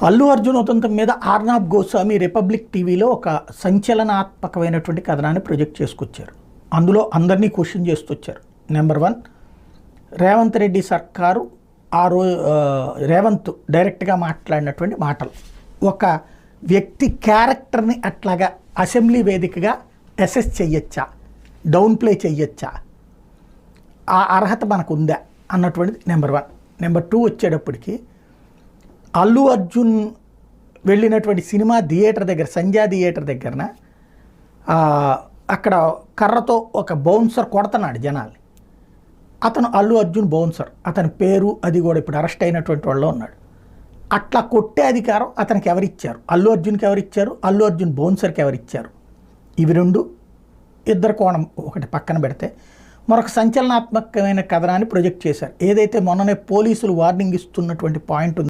అల్లు అర్జున్ ఉదంతం మీద ఆర్నాబ్ గోస్వామి రిపబ్లిక్ టీవీలో ఒక సంచలనాత్మకమైనటువంటి కథనాన్ని ప్రొజెక్ట్ చేసుకొచ్చారు. అందులో అందరినీ క్వశ్చన్ చేస్తూ వచ్చారు. నెంబర్ 1, రేవంత్ రెడ్డి సర్కారు రేవంత్ డైరెక్ట్గా మాట్లాడినటువంటి మాటలు, ఒక వ్యక్తి క్యారెక్టర్ని అట్లాగా అసెంబ్లీ వేదికగా అసెస్ చెయ్యొచ్చా, డౌన్ ప్లే చెయ్యొచ్చా, ఆ అర్హత మనకు ఉందా అన్నటువంటిది నెంబర్ 1. నెంబర్ 2 వచ్చేటప్పటికి అల్లు అర్జున్ వెళ్ళినటువంటి సినిమా థియేటర్ దగ్గర, సంధ్యా థియేటర్ దగ్గరన అక్కడ కర్రతో ఒక బౌన్సర్ కొడుతున్నాడు జనాల్ని. అతను అల్లు అర్జున్ బౌన్సర్, అతని పేరు అది కూడా ఇప్పుడు అరెస్ట్ అయినటువంటి వాళ్ళు ఉన్నాడు. అట్లా కొట్టే అధికారం అతనికి ఎవరిచ్చారు? అల్లు అర్జున్కి ఎవరిచ్చారు? అల్లు అర్జున్ బౌన్సర్కి ఎవరిచ్చారు? ఇవి రెండు ఇద్దరు కోణం ఒకటి పక్కన పెడితే మరొక సంచలనాత్మకమైన కథనాన్ని ప్రొజెక్ట్ చేశారు. ఏదైతే మొన్ననే పోలీసులు వార్నింగ్ ఇస్తున్నటువంటి పాయింట్ ఉంది,